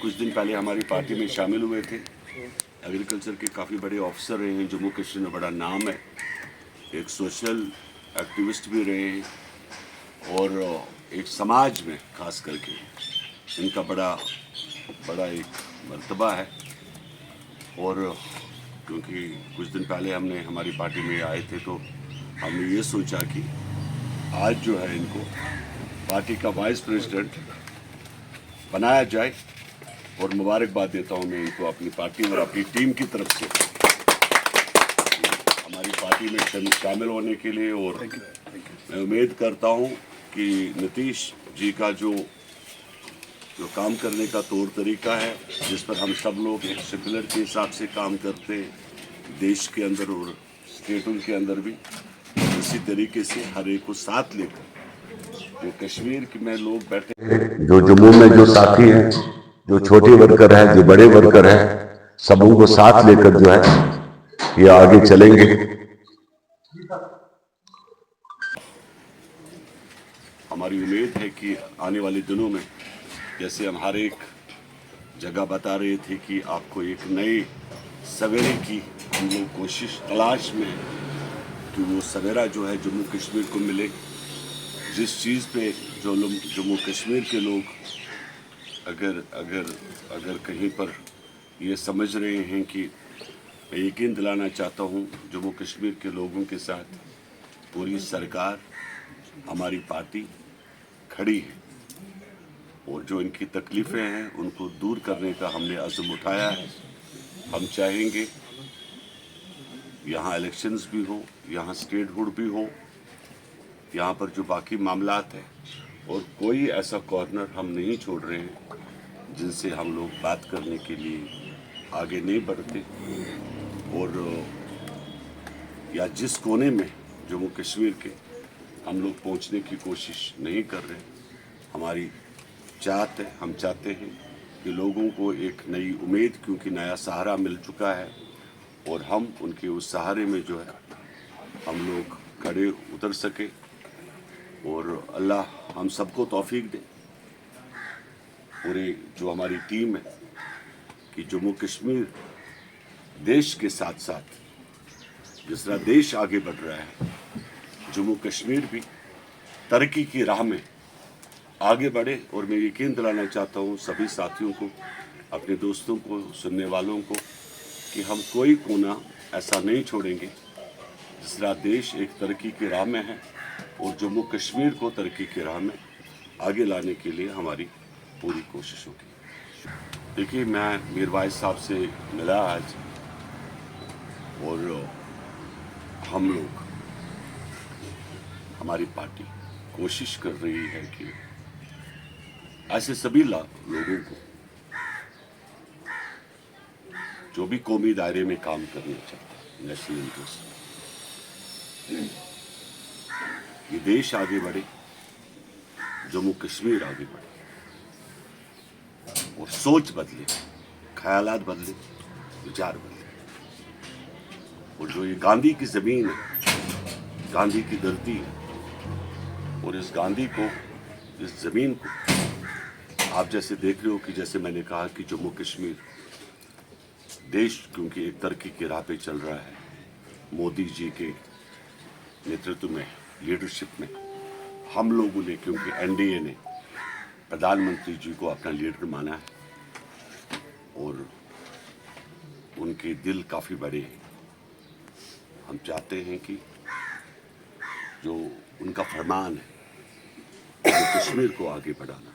कुछ दिन पहले हमारी पार्टी में शामिल हुए थे। एग्रीकल्चर के काफ़ी बड़े ऑफिसर रहे हैं, जम्मू कश्मीर में बड़ा नाम है, एक सोशल एक्टिविस्ट भी रहे हैं और एक समाज में खास करके इनका बड़ा बड़ा एक मर्तबा है। और क्योंकि कुछ दिन पहले हमने हमारी पार्टी में आए थे तो हमने ये सोचा कि आज जो है इनको पार्टी का वाइस प्रेसिडेंट बनाया जाए और मुबारकबाद देता हूं मैं इनको अपनी पार्टी और अपनी टीम की तरफ से हमारी पार्टी में शामिल होने के लिए। और मैं उम्मीद करता हूं कि नीतीश जी का जो काम करने का तौर तरीका है, जिस पर हम सब लोग एक सेक्युलर के हिसाब से काम करते हैं देश के अंदर और स्टेटों के अंदर भी, इसी तरीके से हर एक को साथ लेकर जो कश्मीर में लोग बैठे, जो जम्मू में जो साथी हैं, जो छोटे वर्कर हैं, जो बड़े वर्कर हैं, सबों को साथ लेकर जो है ये आगे चलेंगे। हमारी उम्मीद है कि आने वाले दिनों में, जैसे हम हर एक जगह बता रहे थे कि आपको एक नए सवेरे की हम लोग कोशिश तलाश में कि वो सवेरा जो है जम्मू कश्मीर को मिले, जिस चीज़ पे जो लोग जम्मू कश्मीर के लोग अगर कहीं पर ये समझ रहे हैं कि मैं यकीन दिलाना चाहता हूँ जम्मू कश्मीर के लोगों के साथ पूरी सरकार, हमारी पार्टी खड़ी है और जो इनकी तकलीफ़ें हैं उनको दूर करने का हमने अज़्म उठाया है। हम चाहेंगे यहाँ इलेक्शंस भी हो, यहाँ स्टेटहुड भी हो, यहाँ पर जो बाकी मामलात हैं, और कोई ऐसा कॉर्नर हम नहीं छोड़ रहे हैं जिनसे हम लोग बात करने के लिए आगे नहीं बढ़ते, और या जिस कोने में जम्मू कश्मीर के हम लोग पहुँचने की कोशिश नहीं कर रहे। हमारी चाहत है, हम चाहते हैं कि लोगों को एक नई उम्मीद, क्योंकि नया सहारा मिल चुका है और हम उनके उस सहारे में जो है हम लोग खड़े उतर सके और अल्लाह हम सबको तौफीक दे, पूरे जो हमारी टीम है, कि जम्मू कश्मीर देश के साथ साथ जिस तरह देश आगे बढ़ रहा है, जम्मू कश्मीर भी तरक्की की राह में आगे बढ़े। और मैं यकीन दिलाना चाहता हूँ सभी साथियों को, अपने दोस्तों को, सुनने वालों को, कि हम कोई कोना ऐसा नहीं छोड़ेंगे। जिस तरह देश एक तरक्की की राह में है और जम्मू कश्मीर को तरक्की की राह में आगे लाने के लिए हमारी पूरी कोशिश होगी। देखिए, मैं मीर वाइस साहब से मिला आज और हम लोग, हमारी पार्टी कोशिश कर रही है कि ऐसे सभी लोगों को जो भी कौमी दायरे में काम करना चाहते हैं, नेशनल इंटरेस्ट, ये देश आगे बढ़े, जम्मू कश्मीर आगे बढ़े और सोच बदले, ख्यालात बदले, विचार बदले। और जो ये गांधी की ज़मीन है, गांधी की धरती है, और इस गांधी को, इस ज़मीन को आप जैसे देख रहे हो कि जैसे मैंने कहा कि जम्मू कश्मीर देश क्योंकि एक तरक्की की राह पे चल रहा है, मोदी जी के नेतृत्व में, लीडरशिप में, हम लोगों ने, क्योंकि एनडीए ने प्रधानमंत्री जी को अपना लीडर माना है और उनके दिल काफ़ी बड़े हैं। हम चाहते हैं कि जो उनका फरमान है वो कश्मीर को आगे बढ़ाना,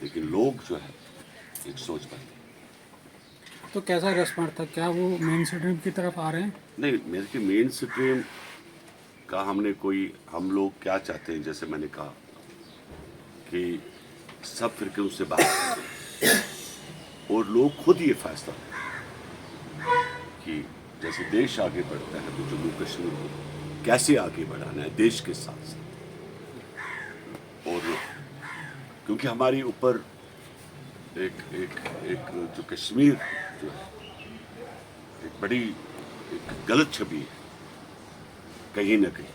लेकिन लोग जो है एक सोच बदले। तो कैसा रिस्पॉन्स था? क्या वो मेन स्ट्रीम की तरफ आ रहे हैं? नहीं, मेरे के मेन स्ट्रीम का हमने कोई, हम लोग क्या चाहते हैं, जैसे मैंने कहा कि सब फिरकों से बात करें और लोग खुद ये फैसला करें कि जैसे देश आगे बढ़ता है तो जम्मू कश्मीर को कैसे आगे बढ़ाना है देश के साथ साथ। और क्योंकि हमारे ऊपर एक जो कश्मीर जो है एक बड़ी एक गलत छवि है कहीं ना कहीं,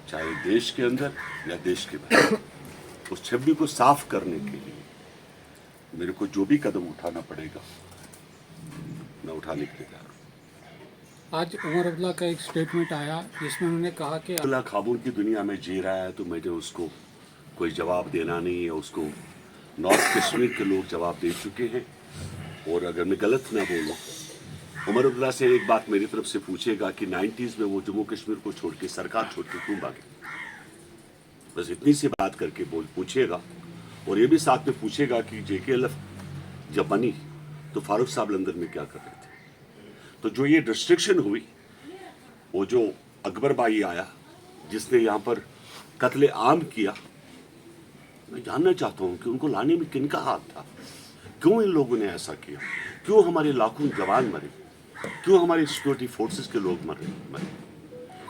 चाहे देश के अंदर या देश के बाहर। उस छवि को साफ करने के लिए मेरे को जो भी कदम उठाना पड़ेगा मैं उठाने के लिए तैयार हूँ। आज उमर अब्दुल्ला का एक स्टेटमेंट आया जिसमें उन्होंने कहा कि अल्लाह ख्वाबों की दुनिया में जी रहा है तो मुझे उसको कोई जवाब देना नहीं है। उसको नॉर्थ कश्मीर के लोग जवाब दे चुके हैं। और अगर मैं गलत ना बोलूँ, उमर अब्दुल्ला से एक बात मेरी तरफ से पूछेगा कि 90s में वो जम्मू कश्मीर को छोड़ के, सरकार छोड़ के क्यों भागे। बस इतनी सी बात करके पूछेगा। और ये भी साथ में पूछेगा कि JKLF जब बनी तो फारूक साहब लंदन में क्या कर रहे थे। तो जो ये डिस्ट्रिक्शन हुई, वो जो अकबर भाई आया जिसने यहाँ पर कत्ले आम किया, मैं जानना चाहता हूँ कि उनको लाने में किनका हाथ था। क्यों इन लोगों ने ऐसा किया। क्यों हमारे लाखों जवान मरे। क्यों हमारे सिक्योरिटी फोर्सेस के लोग मरे।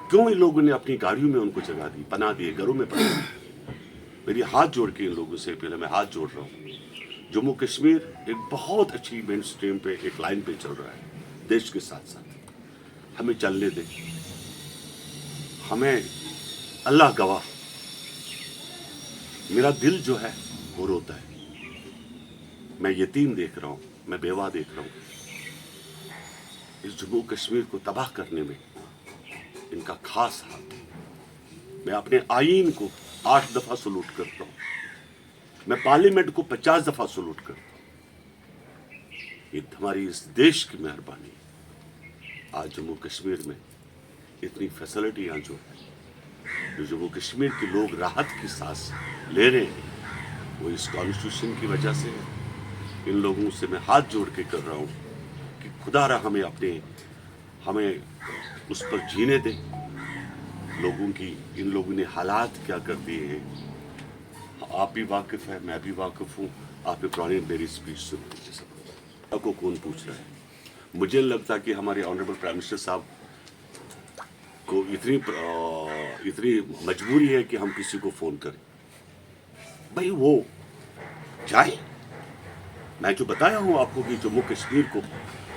क्यों इन लोगों ने अपनी गाड़ियों में उनको जगा दी, पनाह दिए, घरों में पनाह दी। मेरी हाथ जोड़ के इन लोगों से पहले मैं हाथ जोड़ रहा हूँ। जम्मू कश्मीर एक बहुत अच्छी मेन स्ट्रीम पे, एक लाइन पे चल रहा है देश के साथ साथ। हमें चलने दें। हमें अल्लाह गवाह, मेरा दिल जो है वो रोता है। मैं यतीम देख रहा हूँ, मैं बेवा देख रहा हूँ। इस जम्मू कश्मीर को तबाह करने में इनका खास हाथ है। मैं अपने आईन को 8 दफा सलूट करता हूँ। मैं पार्लियामेंट को 50 दफा सलूट करता हूँ। ये हमारी इस देश की मेहरबानी। आज जम्मू कश्मीर में इतनी फैसिलिटियाँ जो जम्मू कश्मीर के लोग राहत की सांस ले रहे हैं, वो इस कॉन्स्टिट्यूशन की वजह से है। इन लोगों से मैं हाथ जोड़ के कर रहा हूँ कि खुदारा हमें उस पर जीने दें। इन लोगों ने हालात क्या कर दिए हैं। आप भी वाकिफ है, मैं भी वाकिफ हूँ। आप पुरानी मेरी स्पीच सुन लीजिए। सब आपको कौन पूछ रहा है। मुझे लगता कि हमारे ऑनरेबल प्राइम मिनिस्टर साहब को इतनी मजबूरी है कि हम किसी को फोन करें। भाई वो जाए। मैं जो बताया हूँ आपको कि जम्मू कश्मीर को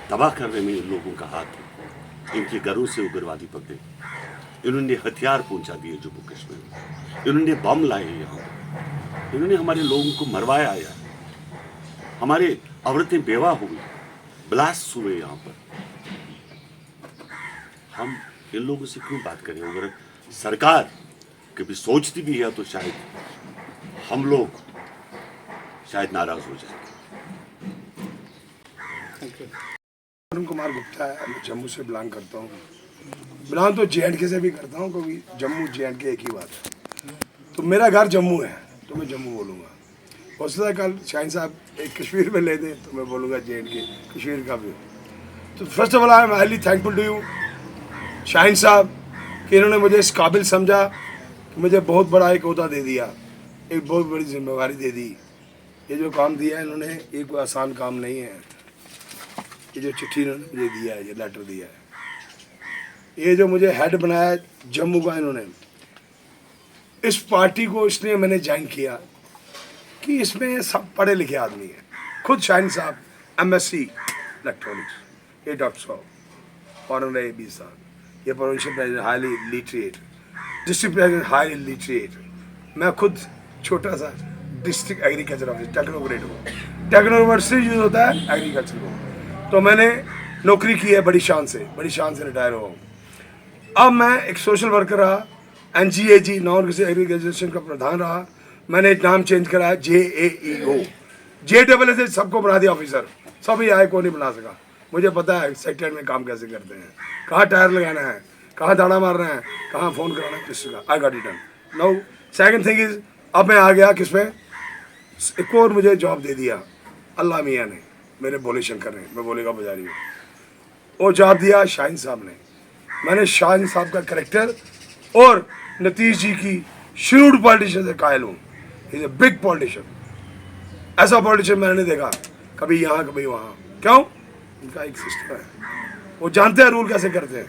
तबाह करने में इन लोगों का हाथ है। इनके घरों से उग्रवादी पकड़े, इन्होंने हथियार पहुंचा दिए जम्मू कश्मीर में, इन्होंने बम लाए यहाँ, इन्होंने हमारे लोगों को मरवाया है। हमारे औरतें बेवा हुई, ब्लास्ट हुए यहाँ पर। हम इन लोगों से क्यों बात करें। अगर सरकार कभी सोचती भी है तो शायद हम लोग शायद नाराज हो जाएंगे। अरुण कुमार गुप्ता है। मैं जम्मू से बिलोंग करता हूँ। बिलोंग तो JNK से भी करता हूँ, क्योंकि जम्मू JNK एक ही बात है। तो मेरा घर जम्मू है तो मैं जम्मू बोलूँगा। हो सकता है कल शाहीन साहब एक कश्मीर में ले दें तो मैं बोलूँगा JNK कश्मीर का भी। तो first of all I am highly thankful to you Shaheen साहब कि इन्होंने मुझे इस काबिल समझा कि मुझे बहुत बड़ा एक ओहदा दे दिया, एक बहुत बड़ी जिम्मेवारी दे दी। ये जो काम दिया है इन्होंने, ये कोई आसान काम नहीं है। ये जो चिट्ठी इन्होंने मुझे दिया है, ये लेटर दिया है, ये जो मुझे हेड बनाया जम्मू का इन्होंने, इस पार्टी को इसलिए मैंने ज्वाइन किया कि इसमें सब पढ़े लिखे आदमी हैं। खुद शाहीन साहब MSc इलेक्ट्रॉनिक्स, ये डॉक्टर साहब ऑनरेरी B साहब, ये provincial president highly literate, district president highly literate. मैं खुद छोटा सा डिस्ट्रिक्ट एग्रीकल्चर ऑफिस टेक्नोग्रेड हूँ। टेक्नोग्रेड से यूज होता है एग्रीकल्चर को। तो मैंने नौकरी की है बड़ी शान से रिटायर हुआ हूँ। अब मैं एक सोशल वर्कर रहा, NGAG नॉन एग्रीकल्चर का प्रधान रहा। मैंने नाम चेंज कराया JAEO, JSS सबको बना दिया ऑफिसर। सभी आए को नहीं बना सका। मुझे पता है सेक्टर में काम कैसे करते हैं, कहाँ टायर लगाना है, कहाँ दाड़ा मारना है, कहाँ फ़ोन कराना है, किस का। I got it done. Now second thing is, अब मैं आ गया किस में, एक और मुझे जॉब दे दिया अल्लाह मियाँ ने, मेरे बोले शंकर ने, मैं बोलेगा बजारी हूँ। वो जॉब दिया शाहीन साहब ने। मैंने शाहीन साहब का करेक्टर और नतीश जी की श्रूड पॉलिटिशियन से कायल हूँ। Is a big politician. ऐसा पॉलिटिशियन मैंने नहीं देखा, कभी यहाँ कभी वहाँ। क्यों? इनका एक सिस्टम है, वो जानते हैं रूल कैसे करते हैं।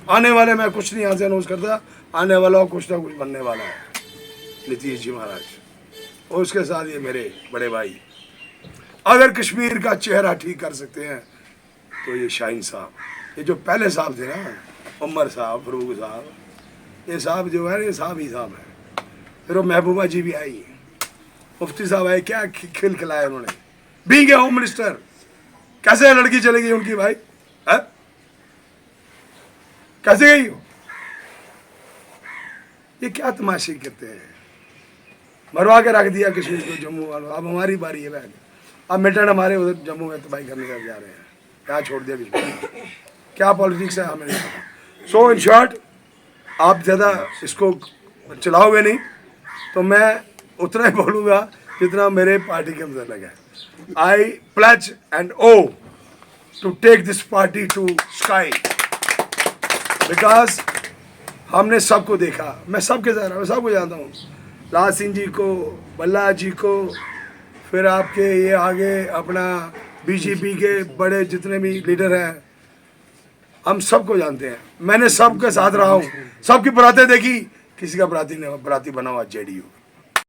आने वाले मैं कुछ नहीं यहाँ से अनाउंस करता, आने वाला कुछ ना कुछ बनने वाला है नीतीश जी महाराज, और उसके साथ ये मेरे बड़े भाई। अगर कश्मीर का चेहरा ठीक कर सकते हैं तो ये शाहीन साहब, ये जो पहले साहब थे ना, उमर साहब, फरूक साहब, ये साहब जो है ये साहब ही साहब है। फिर वो महबूबा जी भी आई, मुफ्ती साहब आए, क्या खिल खिलाया उन्होंने। बीइंग ए होम मिनिस्टर, कैसे लड़की चली गई उनकी भाई है? कैसे गई हो? ये क्या तमाशे करते हैं? मरवा के रख दिया कश्मीर को जम्मू वालों, अब हमारी बारी है बैग, अब मिटन हमारे उधर जम्मू में तबाही करने का जा रहे हैं, क्या छोड़ दिया कश्मीर? क्या पॉलिटिक्स है हमें नहीं पता। सो इन शॉर्ट, आप ज़्यादा इसको चलाओगे नहीं तो मैं उतना ही बोलूँगा जितना मेरे पार्टी के अंदर लगा है। I pledge and owe to take this party to sky, because हमने सबको देखा, मैं सबके साथ मैं सबको जानता हूँ, लाल सिंह जी को, बल्ला जी को, फिर आपके ये आगे अपना बीजेपी के बड़े जितने भी लीडर हैं, हम सबको जानते हैं। मैंने सबके साथ रहा हूँ, सबकी बरातें देखी, किसी का बराती नहीं बराती बना हुआ जेडीयू।